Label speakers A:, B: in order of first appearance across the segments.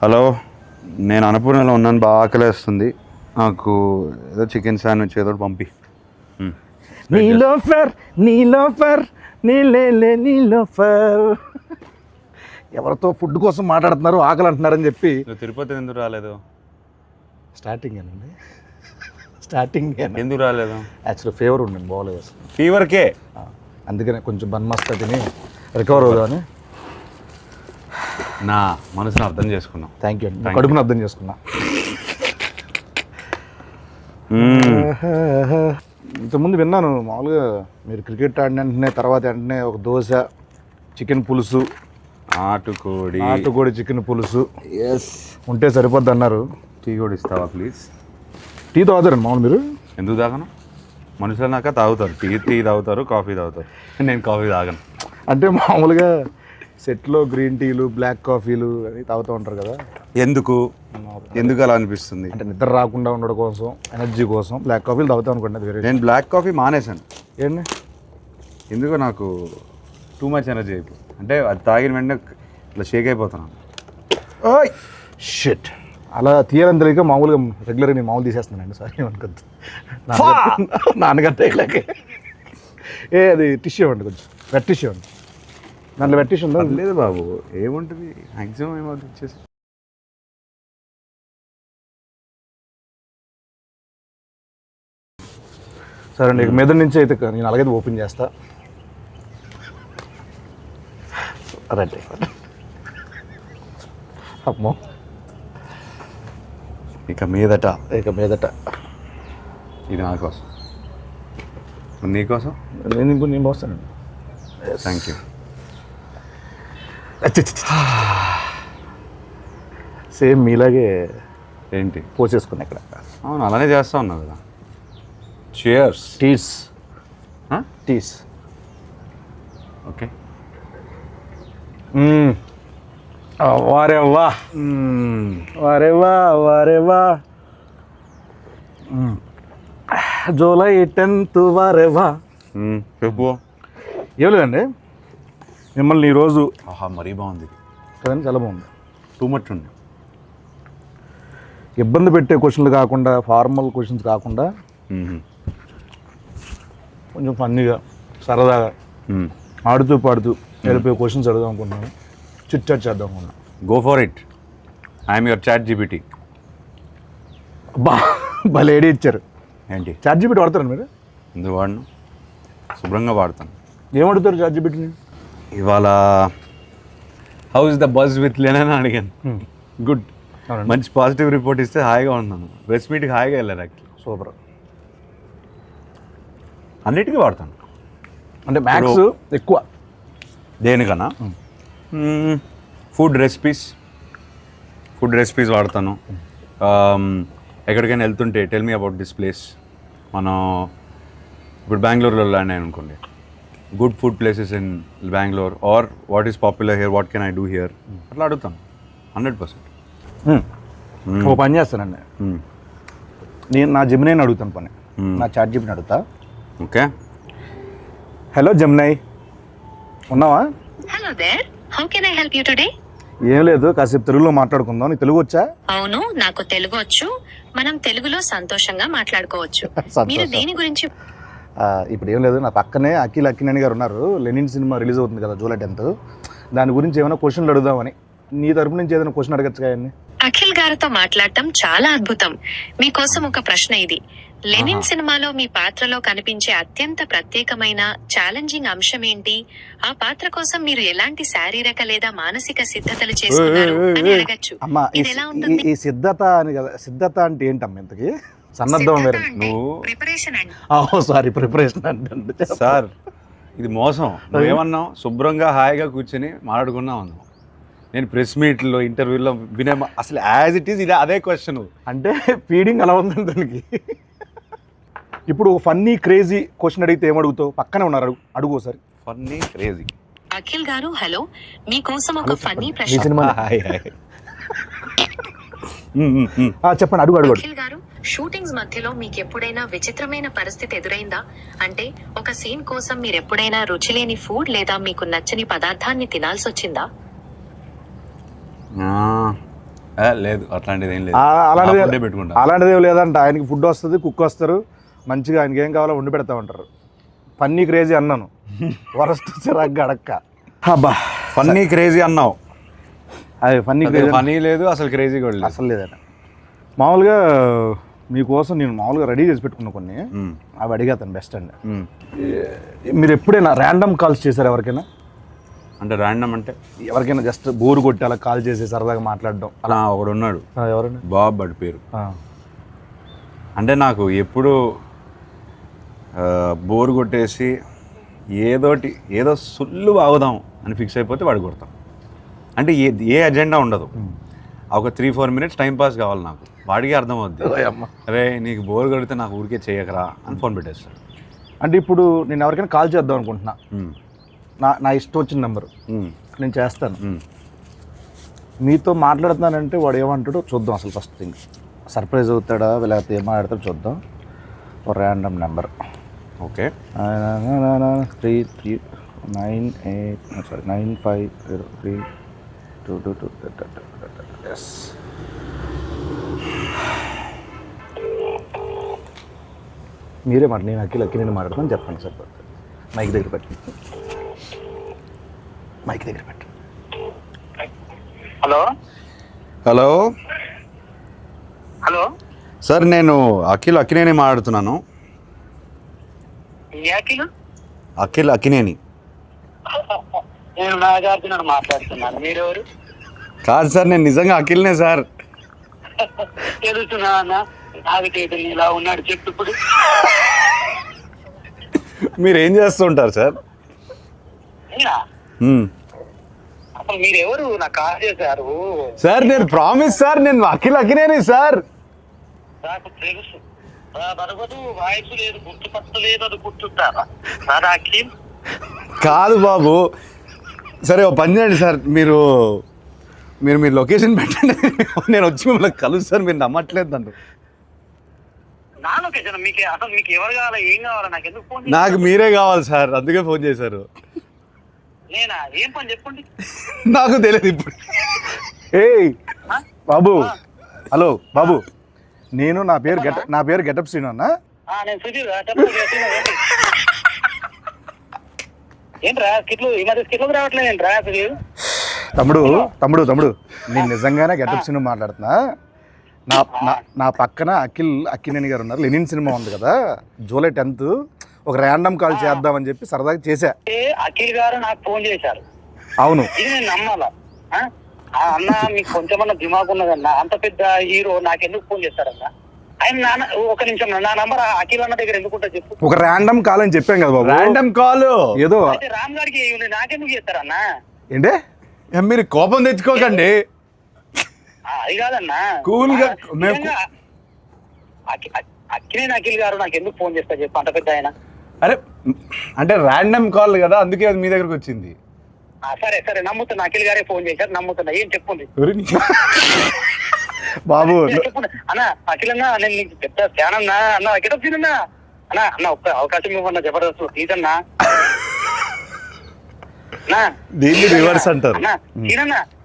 A: Hello, నేను అన్నపూర్ణలో ఉన్నాను, బాగా ఆకలేస్తుంది. నాకు ఏదో చికెన్ శాండ్విచ్ ఏదో పంపి.
B: నీలోఫర్ నీలోఫర్ నీలోఫర్. ఎవరితో ఫుడ్ కోసం మాట్లాడుతున్నారు, ఆకలి అంటున్నారని చెప్పి.
A: తిరుపతి ఎందుకు రాలేదు?
B: స్టార్టింగ్ అండి, స్టార్టింగ్
A: ఎందుకు రాలేదు?
B: యాక్చువల్లీ ఫీవర్ ఉండండి, బాగోలేదు అసలు.
A: ఫీవర్కే?
B: అందుకనే కొంచెం బన్మస్తా తిని రికవర్ అవుదామని.
A: నా మనసును అర్థం చేసుకున్నాం.
B: థ్యాంక్ యూ అండి, కడుపును అర్థం చేసుకున్నా. ఇంతకుముందు విన్నాను మామూలుగా మీరు క్రికెట్ ఆడిన వెంటనే తర్వాత వెంటనే ఒక దోశ, చికెన్ పులుసు, నాటుకోడి చికెన్ పులుసు ఉంటే సరిపోద్ది అన్నారు.
A: టీ కూడా ఇస్తావా ప్లీజ్?
B: టీ తాగుతారండి మామూలు మీరు?
A: ఎందుకు తాగను? మనుషులు నాక తాగుతారు, టీ తాగుతారు, కాఫీ తాగుతారు. నేను కాఫీ తాగను.
B: అంటే మామూలుగా సెట్లో గ్రీన్ టీలు, బ్లాక్ కాఫీలు అని తాగుతూ ఉంటారు కదా.
A: ఎందుకు అలా అనిపిస్తుంది?
B: అంటే నిద్ర రాకుండా ఉండడం కోసం, ఎనర్జీ కోసం బ్లాక్ కాఫీలు తాగుతాం అనుకోండి. అది వేరే.
A: నేను బ్లాక్ కాఫీ మానేశాను.
B: ఏంటి?
A: ఎందుకో నాకు టూ మచ్ ఎనర్జీ అయిపోయి, అంటే అది తాగిన వెంటనే ఇట్లా షేక్ అయిపోతున్నాను.
B: ఓయ్ షిట్, అలా తీయాలని తెలియక మామూలుగా రెగ్యులర్గా నేను మామూలు తీసేస్తున్నానండి. సారీ అనుకోద్దు, నాన్నగారు తేగలేకే. అది టిష్యూ ఇవ్వండి, కొంచెం వెట్ టిష్యూ ఇవ్వండి. దాంట్లో వెట్ టిష్యూ ఉందా?
A: లేదు బాబు, ఏముంటుంది మ్యాక్సిమం ఏమవుతుంది ఇచ్చేసి.
B: సరే అండి, మీద నుంచి అయితే నేను అలాగైతే ఓపెన్ చేస్తా. రైట్, అమ్మో.
A: ఇక మీదట ఇది నా కోసం, నీకోసం.
B: నేను పోస్తానండి.
A: Thank you.
B: సేమ్ మీలాగే
A: ఏంటి
B: పోసేసుకున్నా ఇక్కడ.
A: అవును, అలానే చేస్తా ఉన్నావు కదా. చియర్స్.
B: టీస్.
A: ఓకే.
B: వారేవా వారేవా జూలై 10th వారేవా.
A: చెప్పు.
B: ఏం లేదండి, మిమ్మల్ని ఈరోజు
A: మరీ బాగుంది
B: కదండి, చాలా బాగుంది.
A: టూ మచ్ ఉంది.
B: ఇబ్బంది పెట్టే క్వశ్చన్లు కాకుండా, ఫార్మల్ క్వశ్చన్స్ కాకుండా కొంచెం ఫన్నీగా, సరదాగా, ఆడుతూ పాడుతూ వెళ్ళిపోయే క్వశ్చన్స్ అడుగుదాం అనుకుంటున్నాను. చిట్ చాట్ చేద్దాం అనుకున్నాను.
A: Go for it. I'm your ChatGPT.
B: భలే ఐడియా ఇచ్చారు.
A: ఏంటి?
B: చాట్ జీపీటీ వాడతారండి మీరు?
A: ఎందుకు వాడను, శుభ్రంగా వాడతాను.
B: ఏం అడుగుతారు చాట్ జీపీటీని?
A: ఇవాళ how is the buzz with Len అని అడిగాను. గుడ్, మంచి పాజిటివ్ రిపోర్ట్ ఇస్తే హాయిగా ఉన్నాను. ప్రెస్ మీట్కి హాయిగా వెళ్ళాను. Actually
B: super.
A: అన్నిటికీ వాడతాను.
B: అంటే మ్యాథ్స్ ఎక్కువ
A: దేనికన్నా ఫుడ్ రెసిపీస్ వాడతాను. ఎక్కడికైనా వెళ్తుంటే tell me about this place. మనం ఇప్పుడు బెంగళూరులో ల్యాండ్ అయ్యాను అనుకోండి, good food places in Bengaluru are what is popular here, what can I do here, అట్లా అడుగుతాను 100%.
B: ఓ పని చేస్తానండి, నేను నా జెమినైని అడుగుతాను పని, నా చాట్ జీపీటీని అడుగుతా.
A: ఓకే.
B: హలో జెమినై, ఉన్నావా?
C: Hello there, how can I help you today?
B: ఏం లేదు, కాసేపు తెలుగులో మాట్లాడుకుందాం. నీకు తెలుగు వచ్చా?
C: అవును, నాకు తెలుగు వచ్చు. మనం తెలుగులో సంతోషంగా మాట్లాడుకోవచ్చు. మీరు దేని గురించి?
B: ఇప్పుడు ఏం లేదు, నా పక్కనే అఖిల్ అక్కినేని గారు ఉన్నారు. లెనిన్ సినిమా రిలీజ్ అవుతుంది కదా జూలై 10th. దాని గురించి ఏమైనా క్వశ్చన్లు అడుగుదామని. నీ తరపు నుంచి ఏదైనా క్వశ్చన్ అడగచ్చు కదండి.
C: అఖిల్ గారితో మాట్లాడటం చాలా అద్భుతం. మీకోసం ఒక ప్రశ్న ఇది. లెనిన్ సినిమాలో మీ పాత్రలో కనిపించే అత్యంత ప్రత్యేకమైన ఛాలెంజింగ్ అంశం ఏంటి? ఆ పాత్ర కోసం మీరు ఎలాంటి శారీరక లేదా మానసిక సిద్ధతలు చేసుకున్నారు అని అడగచ్చు.
B: అమ్మా,
C: ఇది ఎలా ఉంటుంది?
B: ఈ సిద్ధత అని కదా, సిద్ధత అంటే ఏంటమ్మా ఇంతకి? సన్నద్ధం వేరే.
C: ప్రిపరేషన్ అండి.
B: సారీ, ప్రిపరేషన్ అంటే
A: సార్ ఇది మోసం. నువ్వేమన్నావు? శుభ్రంగా హాయిగా కూర్చొని మాట్లాడుకున్నావు అన్నావు. నేను ప్రెస్ మీట్లో ఇంటర్వ్యూలో వినే అసలు యాజ్ ఇట్ ఈస్ ఇది అదే క్వశ్చన్.
B: అంటే ఫీడింగ్ అలా ఉందండి దానికి. ఇప్పుడు ఫన్నీ క్రేజీ క్వశ్చన్ అడిగితే ఏమడుగుతావు? పక్కనే ఉన్నారు, అడుగు సార్.
A: Funny crazy.
C: అఖిల్ గారు హలో, మీకోసం ఒక ఫన్నీ
B: ఈ
C: ప్రశ్న.
B: సినిమా చెప్పండి, అడుగు.
C: అఖిల్ గారు, షూటింగ్స్ మధ్యలో మీకు ఎప్పుడైనా విచిత్రమైన పరిస్థితి ఎదురైందా? అంటే ఒక సీన్ కోసం మీరు ఎప్పుడైనా రుచిలేని ఫుడ్ లేదా మీకు నచ్చని పదార్థాన్ని తినాల్సి వచ్చిందా?
A: లేదు అట్లాంటిది ఏం లేదు.
B: అలాంటిది
A: నా food ఏ పెట్టుకుంటా.
B: అలాంటిది ఏం లేదంట. ఆయనకి ఫుడ్ వస్తుంది, కుక్ వస్తారు, మంచిగా ఆయనకి ఏం కావాలో వండి పెడతా ఉంటారు. ఫన్నీ క్రేజీ అన్నాను, వరస్ట్ చిరాగ్గా అడక్క. అబ్బా
A: ఫన్నీ క్రేజీ అన్నావు,
B: అది ఫన్నీ క్రేజీ
A: ఫనీ లేదు అసలు, క్రేజీ కూడా లేదు.
B: అసలు లేదట. మామూలుగా మీకోసం నేను మామూలుగా రెడీ చేసి పెట్టుకున్నా కొన్ని, అవి అడిగేతాను బెస్ట్ అండి. మీరు ఎప్పుడైనా ర్యాండమ్ కాల్స్ చేశారు ఎవరికైనా?
A: అంటే ర్యాండమ్ అంటే
B: ఎవరికైనా జస్ట్ బోర్ కొట్టి అలా కాల్ చేసి సరదాగా మాట్లాడడం?
A: అలా ఒకడు ఉన్నాడు,
B: ఎవరైనా?
A: బాబ్ బట్ పేరు. అంటే నాకు ఎప్పుడు బోర్ కొట్టేసి ఏదో సుల్లు బాగుదాం అని ఫిక్స్ అయిపోతే వాడు కొడతాం. అంటే ఏ అజెండా ఉండదు, ఒక 3-4 minutes టైం పాస్ కావాలి నాకు. వాడికి అర్థం అవుద్ది, అరే నీకు బోర్ కొడితే నాకు ఊరికే చేయకరా అని ఫోన్ పెట్టేస్తాడు.
B: అంటే ఇప్పుడు నేను ఎవరికైనా కాల్ చేద్దాం అనుకుంటున్నా, నా ఇష్టం వచ్చిన నెంబరు నేను చేస్తాను, మీతో మాట్లాడుతున్నానంటే వాడు ఏమంటాడో చూద్దాం. అసలు ఫస్ట్ థింగ్ సర్ప్రైజ్ అవుతాడా లేకపోతే ఏం మాట్లాడతాడో చూద్దాం. ఒక ర్యాండమ్ నెంబర్.
A: ఓకే,
B: 95032222. ఎస్, మీరే మాట, నేను అక్కి నేను మాట్లాడతాను చెప్పండి సార్. మైక్ దగ్గర పెట్టండి, మైక్ దగ్గర పెట్టండి.
D: హలో
A: హలో
D: హలో
A: సార్, నేను అక్కినేని మాట్లాడుతున్నాను. అక్కినేని
D: నేను నాగార్జున మాట్లాడుతున్నాను. మీరెవరు?
A: కాదు సార్, నేను నిజంగా అఖిల్నే సార్.
D: తెలుసునా అన్న, నాగటేటని ఇలా ఉన్నాడు చెప్పు ఇప్పుడు.
A: మీరు ఏం చేస్తుంటారు సార్?
D: అసలు మీరెవరు? నాకు కాల్ చేశారు
A: సార్. నేను ప్రామిస్ సార్, నేను అఖినేని సార్.
D: నాకు తెలుసు, బరగదు వాయిస్ లేదు, గుర్తుపట్టలేదు, అది గుర్తుంటారా సార్? అఖిల్
A: కాదు బాబు. సరే ఓ పని చేయండి సార్, మీరు మీ లొకేషన్ పెట్టండి, నేను వచ్చి మిమ్మల్ని కలుస్తాను. మీరు నమ్మట్లేదు నన్ను.
D: నా లొకేషన్ మీకు అసలు మీకు ఎవరు కావాలా, ఏం కావాలా, నాకు ఎందుకు ఫోన్?
A: నాకు మీరే కావాలి సార్, అందుకే ఫోన్ చేశారు.
D: నేనా? ఏం పని చెప్పండి.
A: నాకు తెలియదు ఇప్పుడు.
B: ఏయ్ బాబు, హలో బాబు, నేను నా పేరు గెటప్ శ్రీను అన్న.
D: నేను సుధీర్. ఏంట్రా స్కిట్లు ఈ మధ్య స్కిట్లకు రావట్లేదు ఏంట్రా సుధీర్?
B: తమ్ముడు నేను నిజంగానే గెటప్ శ్రీను మాట్లాడుతున్నా. నా పక్కన అక్కినేని గారు ఉన్నారు. లెనిన్ సినిమా ఉంది కదా, జూలై 10th ఒక ర్యాండమ్ కాల్ చేద్దామని చెప్పి సరదాగా చేశా.
D: అఖిల్ గారు నాకు ఫోన్ చేశారు.
B: అవును,
D: ఇది నేను నమ్మాలా? అన్న మీకు కొంచెమన్నా దిమాగ్ ఉన్నదన్న, అంత పెద్ద హీరో నాకెందుకు ఫోన్ చేస్తారన్న? ఆయన ఒక నిమిషం, నా నంబర్ అఖిల్ అన్న దగ్గర ఎందుకుంటా చెప్పు.
B: ఒక ర్యాండమ్ కాల్ అని చెప్పాం కదా బాబు.
A: ర్యాండమ్ కాల్
B: ఏదో
D: రామ్ గారికి నాకెందుకు చేస్తారన్న?
B: ఏంటే
A: మీరు కోపం తెచ్చుకోకండి.
D: అది కాదన్నా,
A: కూల్ గా
D: అఖిల్ గారు నాకు ఎందుకు ఫోన్ చేస్తారు చెప్పు, అంత పెద్ద ఆయన.
A: అరే అంటే ర్యాండమ్ కాల్ కదా, అందుకే అది మీ దగ్గరకు వచ్చింది.
D: సరే సరే నమ్ముతున్నా, అఖిల్ గారే ఫోన్ చేశారు, నమ్ముతున్నా. ఏం చెప్పండి
B: బాబు.
D: చెప్పండి అన్న. అఖిల్ అన్న, నేను నీకు పెద్ద ఫ్యాన్ అన్నా. అన్న గెటప్ సీన్ అన్నా. అన్న ఒక్క అవకాశం ఇవ్వన్నా, జబర్దస్త్ ప్లీజ్ అన్నా.
A: దీన్ని రివర్స్ అంటారు.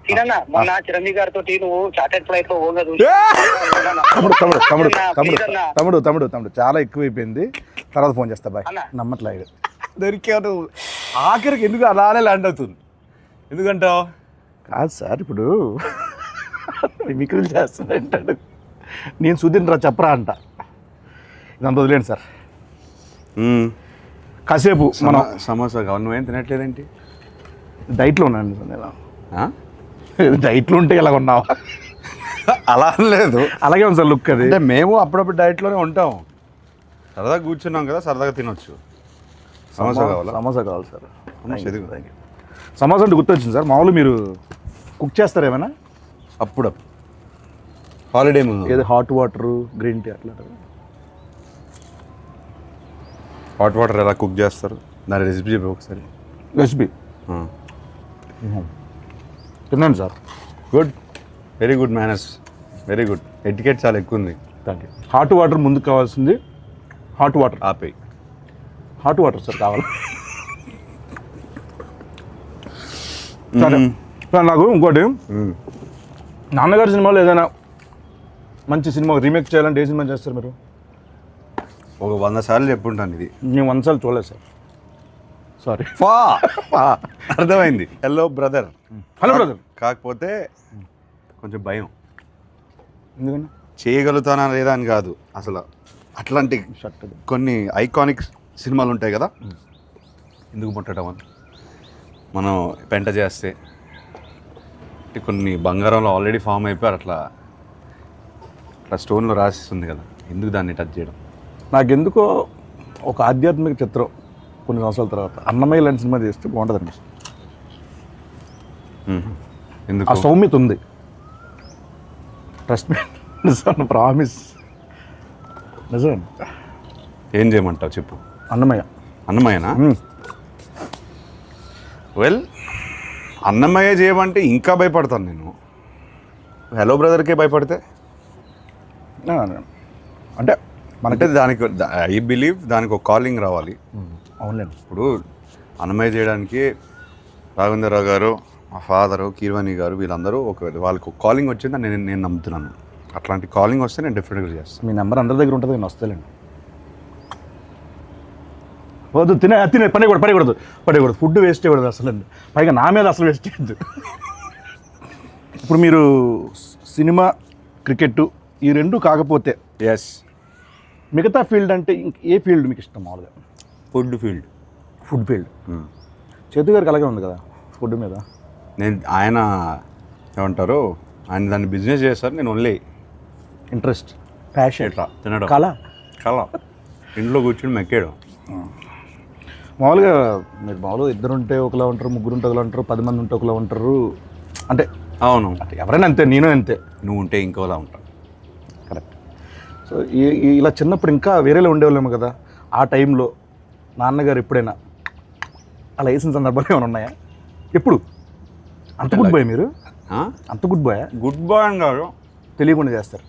D: సీనన్నా, మొన్న చిరంజీవి గారితో నువ్వు చార్టెడ్ ఫ్లైట్ లో ఓగా
B: తమ్ముడు చాలా ఎక్కువైపోయింది, తర్వాత ఫోన్ చేస్తా బాయ్. నమ్మట్లేదు
A: దొరికాను. ఆఖరికి ఎందుకు అలానే ల్యాండ్ అవుతుంది? ఎందుకంటావు?
B: కాదు సార్, ఇప్పుడు మిమిక్రీలు చేస్తానంటాడు, నేను సుధీర్ రా చెప్పరా అంట. ఇదంతా వదిలేండి సార్. కాసేపు మనం
A: సమోసా కావాలి. నువ్వేం తినట్లేదేంటి?
B: డైట్లో ఉన్నాను సార్ నేను. డైట్లో ఉంటే ఇలా ఉన్నావా?
A: అలా లేదు,
B: అలాగే ఉంది సార్ లుక్. అది
A: అంటే మేము అప్పుడప్పుడు డైట్లోనే ఉంటాం, సరదాగా కూర్చున్నాం కదా, సరదాగా తినొచ్చు. సమోసా కావాలా?
B: సమోసా కావాలి సార్. సమోసా అంటే గుర్తొచ్చింది సార్, మామూలు మీరు కుక్ చేస్తారు ఏమైనా?
A: అప్పుడప్పుడు హాలిడే ముందు.
B: ఏదో హాట్ వాటర్, గ్రీన్ టీ అట్లా.
A: హాట్ వాటర్ ఎలా కుక్ చేస్తారు, దాని రెసిపీ చెప్పి ఒకసారి.
B: రెసిపీ తిన్నాను sir.
A: Good, very good manners, very good. Etiquette చాలా ఎక్కువ ఉంది.
B: Thank you. హాట్ వాటర్ ముందుకు కావాల్సింది. హాట్ వాటర్
A: ఆపేయి.
B: హాట్ వాటర్ సార్ కావాలి. సరే సార్, నాకు ఇంకోటి నాన్నగారి సినిమాలో ఏదైనా మంచి సినిమా రీమేక్ చేయాలంటే ఏ సినిమా చేస్తారు మీరు?
A: ఒక 100 సార్లు చెప్పుంటాను ఇది.
B: నేను 100 సార్లు చూడలేదు సార్. సారీ.
A: అర్థమైంది. Hello brother.
B: Hello brother.
A: కాకపోతే కొంచెం భయం.
B: ఎందుకన్నా?
A: చేయగలుగుతానా లేదా అని కాదు, అసలు అట్లాంటి కొన్ని ఐకానిక్ సినిమాలు ఉంటాయి కదా, ఎందుకు ముట్టడం అని మనం పెంట చేస్తే కొన్ని బంగారంలో ఆల్రెడీ ఫామ్ అయిపోయారు, అట్లా స్టోన్లో రాసిస్తుంది కదా, ఎందుకు దాన్ని టచ్ చేయడం?
B: నాకెందుకో ఒక ఆధ్యాత్మిక చిత్రం కొన్ని సంవత్సరాల తర్వాత అన్నమయ్య లాంటి సినిమా చేస్తే బాగుంటుంది అనిపిస్తుంది.
A: ఎందుకు?
B: ఆ సౌమ్యత ఉంది. ట్రస్ట్ మీ, నిజం, ప్రామిస్. నిజం.
A: ఏం చేయమంటావు చెప్పు. అన్నమయ్యనా? వెల్, అన్నమయ్య చేయమంటే ఇంకా భయపడతాను నేను. హలో బ్రదర్కే భయపడితే
B: అంటే
A: మనకి దానికి ఐ బిలీవ్ దానికి ఒక కాలింగ్ రావాలి.
B: అవునండి.
A: ఇప్పుడు అన్నమయ్య చేయడానికి రాఘవేంద్రరావు గారు, మా ఫాదరు, కీర్వాణి గారు, వీళ్ళందరూ వాళ్ళకి ఒక కాలింగ్ వచ్చిందని నేను నమ్ముతున్నాను. అట్లాంటి కాలింగ్ వస్తే నేను డెఫినెట్గా చేస్తాను.
B: మీ నెంబర్ అందరి దగ్గర ఉంటుంది, నేను వస్తానండి. వద్దు, తినే పడకూడదు. ఫుడ్ వేస్ట్ చేయకూడదు అసలు. పైగా నా మీద అసలు వేస్ట్ చేయద్దు. ఇప్పుడు మీరు సినిమా, క్రికెట్ ఈ రెండు కాకపోతే
A: ఎస్,
B: మిగతా ఫీల్డ్ అంటే ఏ ఫీల్డ్ మీకు ఇష్టం మామూలుగా?
A: Food field.
B: చేతు గారికి అలాగే ఉంది కదా ఫుడ్ మీద.
A: ఆయన ఏమంటారు, ఆయన దాన్ని బిజినెస్ చేస్తారు, నేను ఓన్లీ
B: ఇంట్రెస్ట్, ప్యాషన్,
A: ఎట్లా తినడం,
B: కళ
A: ఇంట్లో కూర్చుని మెక్కేయడం.
B: మామూలుగా మీరు మామూలుగా 2 ఉంటే ఒకలా ఉంటారు, 3 ఉంటే ఒకలా ఉంటారు, 10 మంది ఉంటే ఒకలా ఉంటారు. అంటే
A: అవును,
B: అంటే ఎవరైనా అంతే, నేను అంతే.
A: నువ్వు ఉంటే ఇంకోలా ఉంటావు.
B: కరెక్ట్. సో ఇలా చిన్నప్పుడు ఇంకా వేరేలో ఉండేవాళ్ళేమో కదా. ఆ టైంలో నాన్నగారు ఎప్పుడైనా అలా వేసిన సందర్భాలు ఏమైనా ఉన్నాయా? ఎప్పుడు? అంత గుడ్ బాయ్ మీరు? అంత గుడ్ బాయ్?
A: గుడ్ బాయ్ అని కాదు,
B: తెలియకుండా చేస్తారు.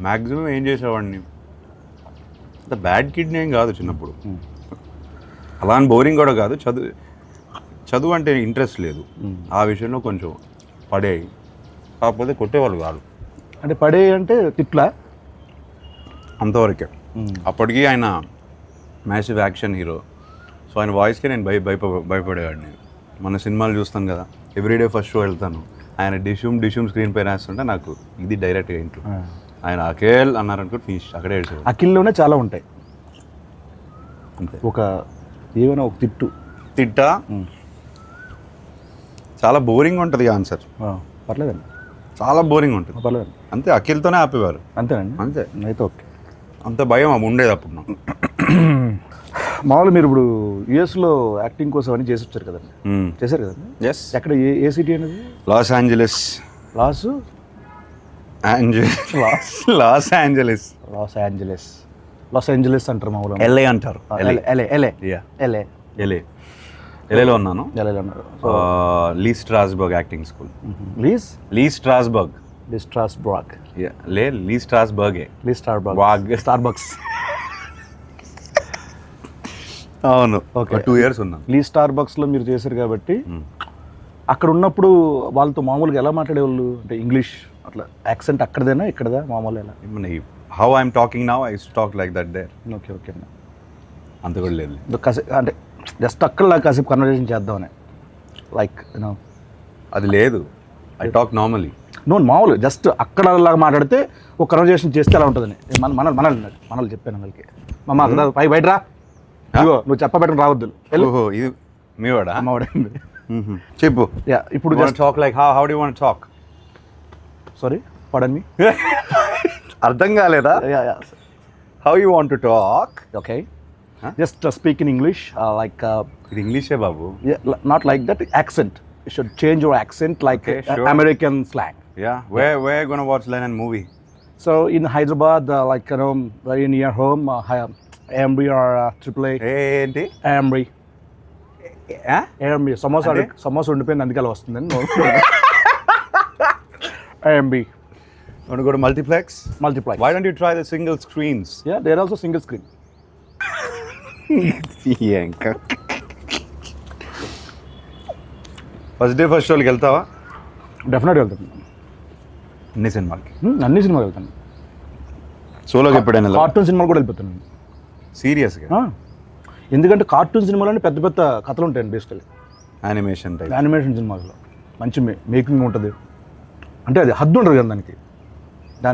A: మ్యాక్సిమం ఏం చేసేవాడిని, అంత బ్యాడ్ కిడ్ని ఏం కాదు చిన్నప్పుడు. అలా అని బోరింగ్ కూడా కాదు. చదువు అంటే ఇంట్రెస్ట్ లేదు, ఆ విషయంలో కొంచెం పడేవి. కాకపోతే కొట్టేవాళ్ళు కాదు.
B: అంటే పడే అంటే తిట్లా?
A: అంతవరకే. అప్పటికి ఆయన మ్యాసివ్ యాక్షన్ హీరో, సో ఆయన వాయిస్కే నేను భయపడేవాడిని. మన సినిమాలు చూస్తాను కదా, ఎవ్రీడే ఫస్ట్ షో వెళ్తాను, ఆయన డిష్యూమ్ స్క్రీన్ పైన వేస్తుంటే నాకు ఇది డైరెక్ట్గా ఇంట్లో ఆయన అఖిల్ అన్నారనుకో ఫినిష్, అక్కడే ఏడ్చేవాడు.
B: అఖిల్లోనే చాలా ఉంటాయి
A: అంతే.
B: ఏమైనా ఒక తిట్టా
A: చాలా బోరింగ్ ఉంటుంది ఆన్సర్.
B: పర్లేదండి,
A: చాలా బోరింగ్ ఉంటుంది.
B: పర్లేదండి.
A: అంతే, అఖిల్తోనే ఆపేవారు.
B: అంతేనండి.
A: అంతే.
B: అయితే ఓకే.
A: అంత భయం ఉండేది అప్పుడు నాకు.
B: మామూలు మీరు ఇప్పుడు యుఎస్లో యాక్టింగ్ కోసం అని చేసి వచ్చారు కదండి, చేశారు కదండి.
A: ఎస్.
B: ఎక్కడ, ఏ సిటీ అనేది?
A: Los Angeles.
B: లాస్ ఏంజలస్ అంటారు మామూలు.
A: ఎల్ఏ అంటారు. ఎల్ఏలో ఉన్నాను. లీ స్ట్రాస్బర్గ్ యాక్టింగ్ స్కూల్. లీ స్ట్రాస్బర్గ్.
B: స్టార్బక్స్.
A: అవును, ఓకే. 2 years ఉన్నాను.
B: లీ స్టార్బక్స్లో మీరు చేశారు కాబట్టి అక్కడ ఉన్నప్పుడు వాళ్ళతో మామూలుగా ఎలా మాట్లాడేవాళ్ళు? అంటే ఇంగ్లీష్ అట్లా యాక్సెంట్ అక్కడదేనా ఇక్కడదా మామూలు ఎలా?
A: How I'm talking now, I use to talk like that there.
B: Okay okay.
A: అంత కూడా లేదు.
B: అంటే జస్ట్ అక్కడ కాసేపు కన్వర్జేషన్ చేద్దామని, లైక్ యూనో
A: అది లేదు. I talk normally.
B: మామూలు జస్ట్ అక్కడ లాగా మాట్లాడితే ఒక కన్వర్జేషన్ చేస్తే ఎలా ఉంటుందని మనల్ని చెప్పాను వాళ్ళకి. మమ్మ బయట రా, నువ్వు చెప్పబెట్టడం రావద్దు.
A: ఇది మీ వాడా?
B: అమ్మవాడండి.
A: చెప్పు.
B: ఇప్పుడు
A: talk like how do you want talk?
B: Sorry, pardon me.
A: అర్థం కాలేదా? How you want to talk?
B: Okay, just speak in English. Like
A: ఇది ఇంగ్లీషే బాబు.
B: Not like that accent. You should change your accent like American slang.
A: Yeah. Where you gonna watch Lennon movie?
B: So in Hyderabad, like very near home, Amri or AAA.
A: ఏంటి
B: Amri? Amri. Samosa ఉండిపోయింది అందుకే అలా వస్తుందని. Amri.
A: Want to go to multiplex? Why don't you try the single screens?
B: Yeah, there are also single screen.
A: First day first షోకి వెళ్తావా?
B: డెఫినెట్గా వెళ్తాను.
A: అన్ని సినిమాలకి.
B: అన్ని సినిమాలు వెళ్తాను.
A: సోలోకి ఎప్పుడైనా
B: కార్టూన్ సినిమాలు కూడా వెళ్ళిపోతాను
A: సీరియస్గా.
B: ఎందుకంటే కార్టూన్ సినిమాలు పెద్ద పెద్ద కథలు ఉంటాయండి బేసికలీ.
A: Animation type.
B: యానిమేషన్ సినిమాల్లో మంచి మేకింగ్ ఉంటుంది. అంటే అది హద్దు ఉండదు కదా దానికి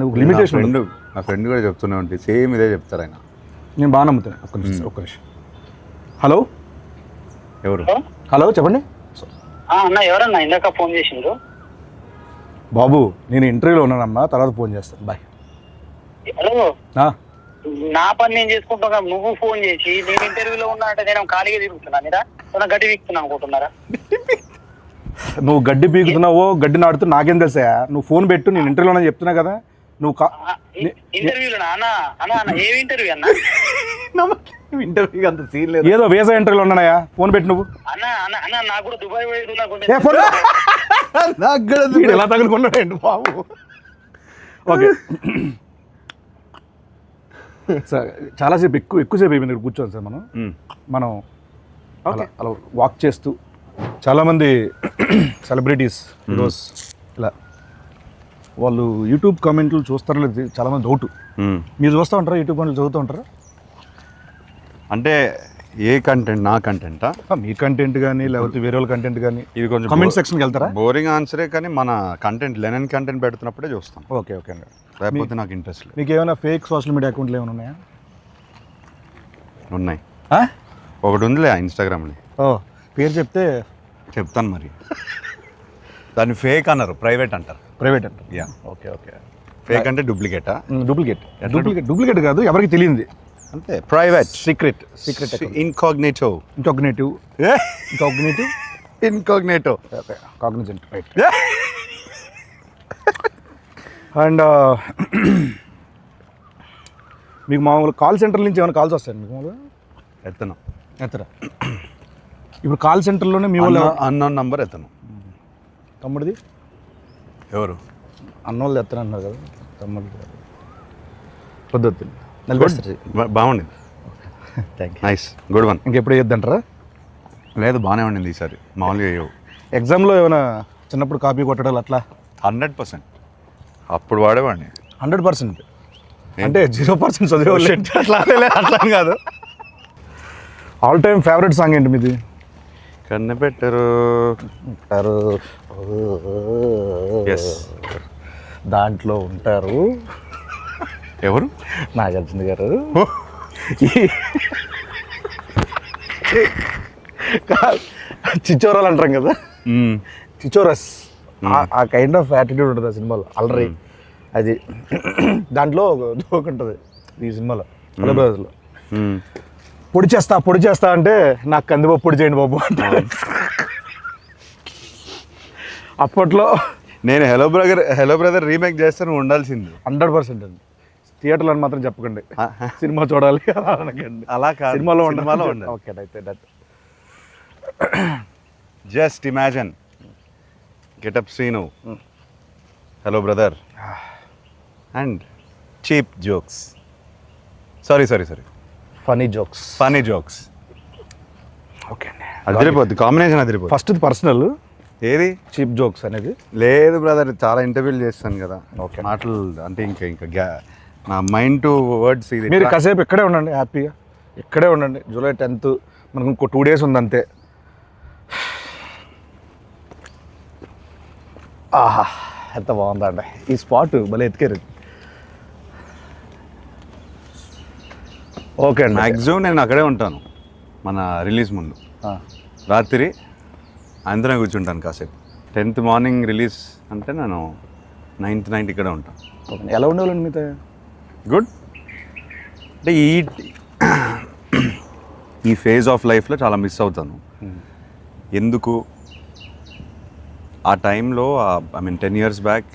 B: ఒక లిమిటేషన్.
A: నా ఫ్రెండ్ కూడా చెప్తూనే ఉంటుంది, సేమ్ ఇదే చెప్తారు ఆయన.
B: నేను బాగా నమ్ముతాను. ఒక్క నిమిషం. హలో
A: ఎవరు?
B: హలో చెప్పండి.
D: అన్న ఎవరన్నా ఇందాక ఫోన్ చేసిండ్రు?
B: బాబు నేను ఇంటర్వ్యూలో ఉన్నానమ్మా, తర్వాత ఫోన్ చేస్తాను. బాయ్.
D: హలో, నా పని నేను చేసుకుంటున్నా, నువ్వు ఫోన్ చేసి నేను ఇంటర్వ్యూలో ఉన్నా అంటే నేను ఖాళీగా తిరుగుతున్నా మీరా గడ్డి వీక్తున్నా అనుకుంటున్నారా?
B: నువ్వు గడ్డి పీకుతున్నావో గడ్డి నాడుతూ నాకేం తెలుసా? నువ్వు ఫోన్ పెట్టు, నేను ఇంటర్వ్యూలో చెప్తున్నా కదా. నువ్వు
D: ఇంటర్వ్యూలో అన్న ఏమి ఇంటర్వ్యూ అన్న?
B: ఇంటర్వ్యూ అంత సీన్ లేదు, ఏదో వేసా ఇంటర్వ్యూలో ఉన్నాయా. ఫోన్ పెట్టు నువ్వు.
D: అన్న నాకు కూడా దుబాయ్
B: ఎలా తగులుకున్నాడండి బాబు. ఓకే సార్, చాలాసేపు ఎక్కువసేపు అయిపోయింది ఇక్కడ కూర్చోండి సార్. మనం అలా వాక్ చేస్తూ చాలామంది సెలబ్రిటీస్ హీరోస్ ఇలా వాళ్ళు యూట్యూబ్ కామెంట్లు చూస్తారో లేదు చాలామంది డౌట్. మీరు చూస్తూ ఉంటారా యూట్యూబ్ కామెంట్లు చదువుతూ ఉంటారా?
A: అంటే ఏ కంటెంట్? నా కంటెంటా?
B: మీ కంటెంట్ కానీ లేకపోతే వేరే వాళ్ళ కంటెంట్ కానీ?
A: ఇది కొంచెం
B: కామెంట్ సెక్షన్కి వెళ్తారా?
A: బోరింగ్ ఆన్సరే, కానీ మన కంటెంట్ లెనన్ కంటెంట్ పెడుతున్నప్పుడే చూస్తాం.
B: ఓకే ఓకే అండి.
A: లేకపోతే నాకు ఇంట్రెస్ట్ లేదు.
B: మీకు ఏమైనా ఫేక్ సోషల్ మీడియా అకౌంట్లు ఏమైనా ఉన్నాయా?
A: ఉన్నాయి. ఒకటి ఉందిలే ఇన్స్టాగ్రామ్లో.
B: పేరు చెప్తే
A: చెప్తాను మరి. దాన్ని ఫేక్ అన్నారు, ప్రైవేట్ అంటారు.
B: ప్రైవేట్ అంటారు.
A: యా.
B: Okay okay.
A: ఫేక్ అంటే డూప్లికేటా?
B: డూప్లికేట్ కాదు, ఎవరికి తెలియంది
A: అంతే. Private,
B: secret
A: incognito.
B: Okay, Cognizant, right. And మీకు మామూలు కాల్ సెంటర్ నుంచి ఏమైనా కాల్స్ వస్తాయండి మీకు? మామూలుగా ఎత్తరా? ఇప్పుడు కాల్ సెంటర్లోనే మీ వాళ్ళు
A: అన్నోన్ నంబర్ ఎత్తను.
B: తమ్ముడిది
A: ఎవరు?
B: అన్నోళ్ళు ఎత్తను అన్నారు కదా, తమ్ముడు
A: బాగుండింది.
B: Thank you.
A: Nice, good one.
B: ఇంకెప్పుడు వేయొద్దంటారా?
A: లేదు, బాగానే ఉండింది ఈసారి. మామూలుగా వేయవు.
B: ఎగ్జామ్లో ఏమైనా చిన్నప్పుడు కాపీ కొట్టడాలు అట్లా?
A: 100%. అప్పుడు వాడేవాడిని.
B: 100%? అంటే 0% చదివేవాళ్ళు అట్లా కాదు. ఆల్ టైమ్ ఫేవరెట్ సాంగ్ ఏంటి మీది?
A: కన్నెపెట్టరు.
B: దాంట్లో ఉంటారు
A: ఎవరు?
B: నాగార్జున గారు. చిచ్చోరాలు అంటాం కదా, చిచ్చోరస్, ఆ కైండ్ ఆఫ్ యాటిట్యూడ్ ఉంటుంది ఆ సినిమాలో. అల్లరి అది. దాంట్లో జోక్ ఉంటుంది ఈ సినిమాలో, బ్రదర్స్లో. పొడి చేస్తా అంటే నాకు కందిపప్పు పొడి చేయండి బాబు అంటే. అప్పట్లో
A: నేను హలో బ్రదర్ రీమేక్ చేస్తాను ఉండాల్సింది.
B: 100% అండి. థియేటర్లో అని మాత్రం చెప్పకండి, సినిమా చూడాలి
A: అలా కాదు,
B: సినిమాలో
A: ఉండాలి.
B: ఓకే, అయితే
A: just imagine getup scene, hello brother and cheap jokes, sorry
B: funny jokes. Okay అండి,
A: అదిరిపోద్ది కాంబినేషన్, అదిరిపోద్ది.
B: ఫస్ట్ పర్సనల్
A: ఏది
B: చీప్ జోక్స్ అనేది
A: లేదు బ్రదర్, చాలా ఇంటర్వ్యూలు చేస్తాను కదా.
B: ఓకే,
A: మాటలు అంటే ఇంకా నా మైండ్ టు వర్డ్స్. ఇది
B: మీరు కాసేపు ఇక్కడే ఉండండి, హ్యాపీగా ఇక్కడే ఉండండి. జూలై 10th మనకు ఇంకో 2 days ఉంది అంతే. ఆహా, ఎంత బాగుందండి ఈ స్పాట్, భలే ఎత్తుకారు. ఓకే అండి,
A: మ్యాక్సిమం నేను అక్కడే ఉంటాను. మన రిలీజ్ ముందు రాత్రి అందరం కూర్చుంటాను కాసేపు. 10th మార్నింగ్ రిలీజ్ అంటే నేను 9th నైట్ ఇక్కడే ఉంటాను.
B: ఎలా ఉండేవాళ్ళండి మీతో?
A: గుడ్. అంటే ఈ ఫేజ్ ఆఫ్ లైఫ్లో చాలా మిస్ అవుతాను. ఎందుకు ఆ టైంలో, ఐ మీన్ 10 years బ్యాక్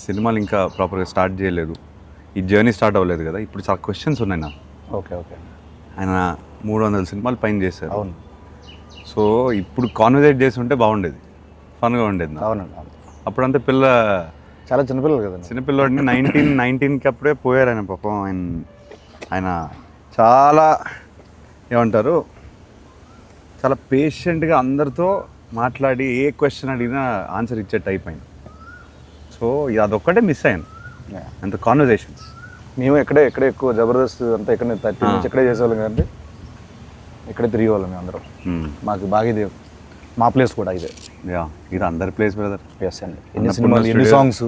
A: సినిమాలు ఇంకా ప్రాపర్గా స్టార్ట్ చేయలేదు, ఈ జర్నీ స్టార్ట్ అవ్వలేదు కదా. ఇప్పుడు చాలా క్వశ్చన్స్ ఉన్నాయి నాకు.
B: ఓకే
A: ఆయన 300 సినిమాలు పైన చేశారు.
B: అవును.
A: సో ఇప్పుడు కాన్వర్సేట్ చేసి ఉంటే బాగుండేది, ఫన్గా ఉండేది.
B: అవునండి.
A: అప్పుడంతా
B: చాలా చిన్నపిల్లలు కదా,
A: చిన్నపిల్లవాడిని 19 అప్పుడే పోయారు ఆయన. పాపం ఆయన చాలా ఏమంటారు, చాలా పేషెంట్గా అందరితో మాట్లాడి ఏ క్వశ్చన్ అడిగినా ఆన్సర్ ఇచ్చే టైప్ అయింది. సో సో అదొక్కటే మిస్ అయ్యాను, అంత కాన్వర్జేషన్స్.
B: మేము ఎక్కడే ఎక్కువ జబర్దస్త్ అంతా ఇక్కడ 30 నుంచి ఎక్కడే చేసేవాళ్ళం కదండి, ఇక్కడే తిరిగేవాళ్ళం మేము అందరం. మాకు బాగా ఇది మా ప్లేస్ కూడా ఇదే.
A: ఇది అందరి ప్లేస్ బ్రదర్.
B: ఎస్ అండి. ఎన్ని సినిమాలు, ఎన్ని songs.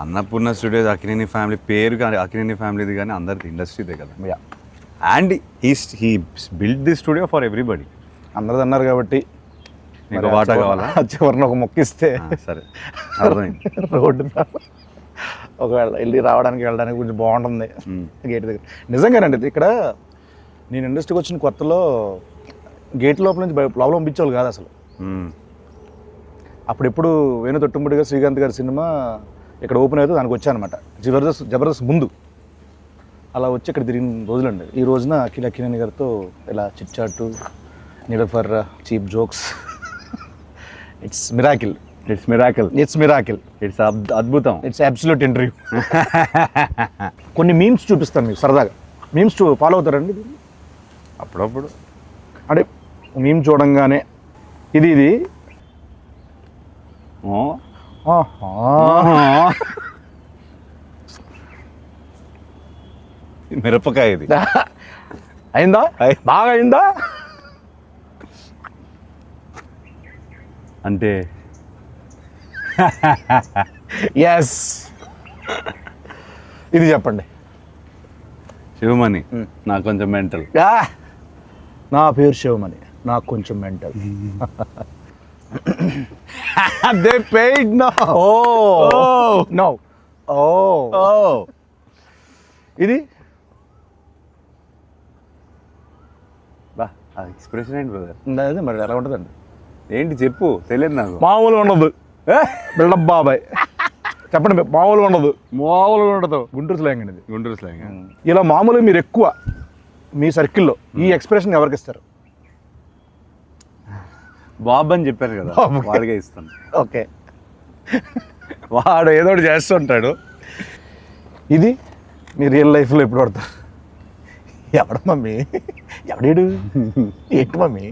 A: Annapurna studios, Akkineni family పేరు కానీ అక్కినేని ఫ్యామిలీది కానీ అందరిది ఇండస్ట్రీదే కదా. And he build the studio for everybody.
B: అందరూ అన్నారు కాబట్టి
A: మీకు వాటా కావాలా?
B: చివరిని ఒక మొక్కిస్తే
A: సరే అర్థమైంది.
B: రోడ్డు ఒకవేళ వెళ్ళడానికి కొంచెం బాగుంటుంది గేట్ దగ్గర. నిజంగానండి ఇక్కడ నేను ఇండస్ట్రీకి వచ్చిన కొత్తలో గేట్ లోపల నుంచి లోపల పంపించేవాళ్ళు కాదు అసలు. అప్పుడెప్పుడు వేణు తొట్టుముడిగా శ్రీకాంత్ గారి సినిమా ఇక్కడ ఓపెన్ అయితే దానికి వచ్చానమాట, జబర్దస్త్ ముందు. అలా వచ్చి ఇక్కడ తిరిగిన రోజులండి. ఈ రోజున అక్కినేని గారితో ఇలా chit chat, neither for cheap jokes. It's miracle.
A: It's అద్భుతం.
B: It's absolute interview. కొన్ని మీమ్స్ చూపిస్తాను మీకు సరదాగా. మీమ్స్ ఫాలో అవుతారండి
A: అప్పుడప్పుడు?
B: అంటే మీమ్ చూడంగానే ఇది
A: మిరపకాయ ఇది
B: అయిందా, బాగా అయిందా
A: అంటే
B: ఎస్. ఇది చెప్పండి.
A: శివమణి నాకు కొంచెం మెంటల్.
B: నా పేరు శివమణి, నాకు కొంచెం mental. They paid no. No. ఇది
A: బా ఎక్స్ప్రెషన్ ఏంటి బ్రదర్?
B: అదే మరి ఎలా ఉంటుందండి?
A: ఏంటి చెప్పు, తెలియదు నాకు.
B: మామూలుగా ఉండదు బిల్డప్ బాబాయ్. చెప్పండి. మామూలుగా ఉండదు. గుంటూరు స్లాంగ్ అండి ఇది.
A: గుంటూరు స్లాంగ్.
B: ఇలా మామూలుగా మీరు ఎక్కువ మీ సర్కిల్లో ఈ ఎక్స్ప్రెషన్ ఎవరికి ఇస్తారు?
A: బాబు అని చెప్పారు కదా, వాడిగా ఇస్తాను.
B: ఓకే,
A: వాడు ఏదో ఒకటి చేస్తుంటాడు.
B: ఇది మీ రియల్ లైఫ్లో ఎప్పుడు పడతారు? ఎవడ మమ్మీ, ఎవడేడు, ఏంటి మమ్మీ?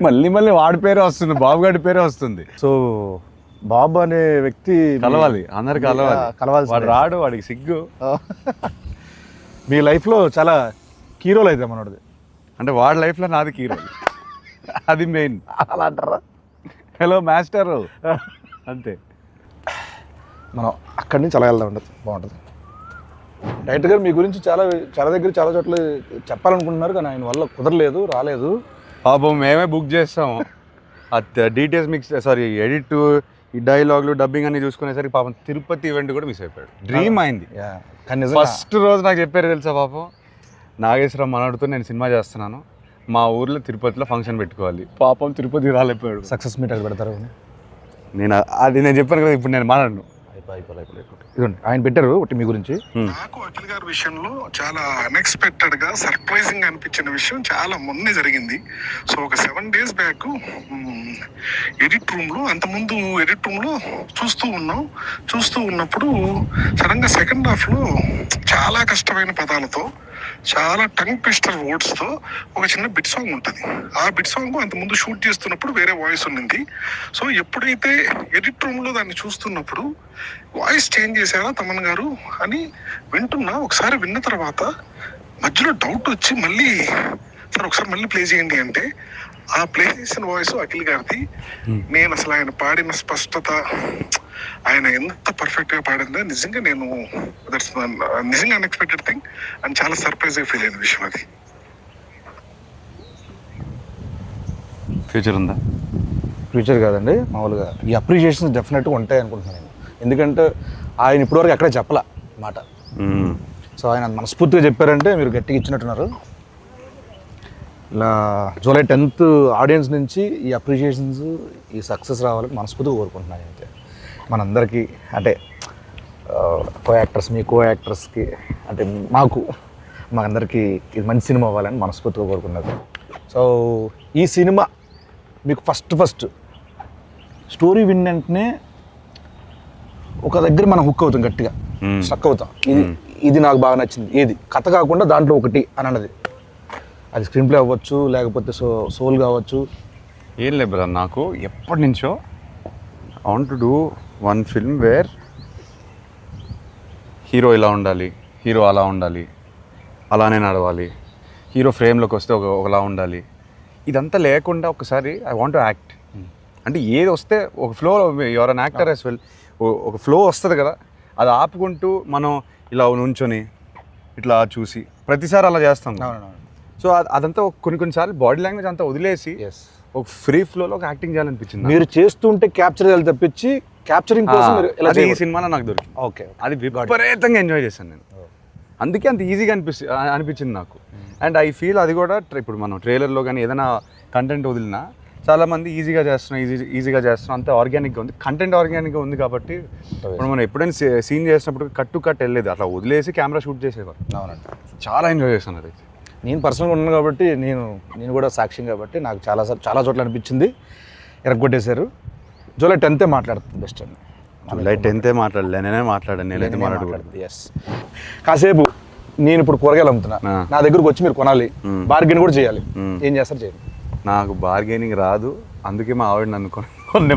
A: మళ్ళీ వాడి పేరే వస్తుంది, బాబు గారి పేరే వస్తుంది.
B: సో బాబు అనే వ్యక్తి
A: కలవాలి, అందరు కలవాలి. వాడు రాడు, వాడికి సిగ్గు.
B: మీ లైఫ్లో చాలా కీ రోల్ అయితే మనోడిది.
A: అంటే వాడి లైఫ్లో నాది కీ రోల్, అది మెయిన్.
B: అలా అంటారా?
A: హలో మాస్టర్ అంతే.
B: మనం అక్కడి నుంచి అలా వెళ్దాం, ఉండదు బాగుంటుంది. డైరెక్టర్ గారు మీ గురించి చాలా దగ్గర చాలా చోట్ల చెప్పాలనుకుంటున్నారు, కానీ ఆయన వల్ల కుదరలేదు, రాలేదు.
A: పాపం మేమే బుక్ చేస్తాము. డీటెయిల్స్ మిక్స్ ఎడిట్, ఈ డైలాగులు, డబ్బింగ్ అన్ని చూసుకునేసరికి పాపం తిరుపతి ఈవెంట్ కూడా మిస్ అయిపోయాడు. డ్రీమ్ అయింది. ఫస్ట్ రోజు నాకు చెప్పారు తెలుసా, పాపం నాగేశ్వరం మనోడితో నేను సినిమా చేస్తున్నాను, మా ఊర్లో తిరుపతిలో ఫంక్షన్ పెట్టుకోవాలి. పాపం తిరుపతి రాలేకపోయాడు.
B: సక్సెస్ మీట్ అక్కడ పెడతారు.
A: నేను చెప్పాను కదా, ఇప్పుడు నేను మాట్లాడను.
B: ఇదండి ఆయన పెట్టారు ఒకటి మీ గురించి.
E: నాకు అఖిల్ గారి విషయంలో చాలా అన్ఎక్స్పెక్టెడ్ గా సర్ప్రైజింగ్ గా అనిపించిన విషయం చాలా మొన్నే జరిగింది. సో ఒక 7 days బ్యాక్ ఎడిట్ రూమ్ లో, అంతకుముందు ఎడిట్ రూమ్ లో చూస్తూ ఉన్నప్పుడు సడన్ గా సెకండ్ హాఫ్ లో చాలా కష్టమైన పదాలతో, చాలా టంగ్ ట్విస్టర్ వర్డ్స్ తో ఒక చిన్న బిట్ సాంగ్ ఉంటుంది. ఆ బిట్ సాంగ్ అంతకుముందు షూట్ చేస్తున్నప్పుడు వేరే వాయిస్ ఉండింది. సో ఎప్పుడైతే ఎడిట్ రూమ్ లో దాన్ని చూస్తున్నప్పుడు వాయిస్ చేంజ్ చేశారా తమన్ గారు అని వింటున్నా. ఒకసారి విన్న తర్వాత మధ్యలో డౌట్ వచ్చి మళ్ళీ సార్ ఒకసారి మళ్ళీ ప్లే చేయండి అంటే, ఆ ప్లే చేసిన వాయిస్ అఖిల్ గారిది. నేను అసలు ఆయన పాడిన స్పష్టత, ఆయన ఎంత పర్ఫెక్ట్ గా పాడిందో నిజంగా నిజంగా అన్ఎక్స్పెక్టెడ్ థింగ్ అండ్ చాలా సర్ప్రైజ్ గా ఫీల్ అయిన విషయం అది.
A: ఫ్యూచర్ ఉందా?
B: ఫ్యూచర్ కాదండి, మామూలుగా ఈ అప్రిషియేషన్స్ డెఫినెట్గా ఉంటాయి అనుకుంటున్నాను నేను. ఎందుకంటే ఆయన ఇప్పటివరకు ఎక్కడ చెప్పలా మాట. సో ఆయన మనస్ఫూర్తిగా చెప్పారంటే మీరు గట్టిగా ఇచ్చినట్టున్నారు. ఇలా జూలై 10th ఆడియన్స్ నుంచి ఈ అప్రిషియేషన్స్, ఈ సక్సెస్ రావాలని మనస్ఫూర్తిగా కోరుకుంటున్నాను. అయితే మనందరికీ, అంటే కో యాక్టర్స్కి అంటే మా అందరికీ ఇది మంచి సినిమా అవ్వాలని మనస్ఫూర్తిగా కోరుకున్నది. సో ఈ సినిమా మీకు ఫస్ట్ స్టోరీ విన్ వెంటనే ఒక దగ్గర మనం హుక్ అవుతాం, గట్టిగా స్ట్రక్ అవుతాం. ఇది నాకు బాగా నచ్చింది, ఏది కథ కాకుండా దాంట్లో ఒకటి అని అన్నది. అది స్క్రీన్ ప్లే అవ్వచ్చు, లేకపోతే సోల్ కావచ్చు.
A: ఏం లేదు బ్రదర్, నాకు ఎప్పటి నుంచో I want to do one film where hero ఇలా ఉండాలి, హీరో అలా ఉండాలి, అలానే నడవాలి, హీరో ఫ్రేమ్లోకి వస్తే ఒకలా ఉండాలి. ఇదంతా లేకుండా ఒకసారి ఐ వాంట్ టు యాక్ట్ అంటే ఏది వస్తే ఒక flow, your an actor as well, ఒక ఫ్లో వస్తుంది కదా, అది ఆపుకుంటూ మనం ఇలా నుంచొని ఇట్లా చూసి ప్రతిసారి అలా చేస్తాం. సో అదంతా కొన్నిసార్లు బాడీ లాంగ్వేజ్ అంతా వదిలేసి ఒక ఫ్రీ ఫ్లోలో ఒక యాక్టింగ్ చేయాలనిపించింది.
B: మీరు చేస్తుంటే క్యాప్చర్ చేయాలి తప్పించి క్యాప్చరింగ్ కోసం మీరు ఇలా
A: అది ఈ సినిమాలో నాకు దొరికింది.
B: ఓకే,
A: అది విపరీతంగా ఎంజాయ్ చేశాను నేను. అందుకే అంత ఈజీగా అనిపించింది నాకు. అండ్ ఐ ఫీల్ అది కూడా ఇప్పుడు మనం ట్రైలర్లో కానీ ఏదైనా కంటెంట్ వదిలినా చాలామంది ఈజీగా చేస్తున్నాం అంతే ఆర్గానిక్గా ఉంది. కంటెంట్ ఆర్గానిక్గా ఉంది కాబట్టి ఇప్పుడు మనం ఎప్పుడైనా సీన్ చేసినప్పుడు కట్ టు కట్ వెళ్ళేది, అట్లా వదిలేసి కెమెరా షూట్ చేసేవారు.
B: అవునండి,
A: చాలా ఎంజాయ్ చేశాను అది.
B: నేను పర్సనల్గా ఉన్నాను కాబట్టి నేను కూడా సాక్ష్యం కాబట్టి నాకు చాలా చోట్ల అనిపించింది. ఎరగొట్టేశారు. జూలై 10th మాట్లాడుతుంది బెస్ట్ అండి.
A: జూలై 10th మాట్లాడలే, నేనే మాట్లాడాను. నేనైతే మాట్లాడకూడదు.
B: ఎస్, కాసేపు నేను ఇప్పుడు కూరగాయలు అమ్ముతున్నా, నా దగ్గరకు వచ్చి మీరు కొనాలి, బార్గెన్ కూడా చేయాలి. ఏం చేస్తారు? చేయండి.
A: నాకు బార్గెనింగ్ రాదు, అందుకే మా ఆవిడ నన్ను కొన్ని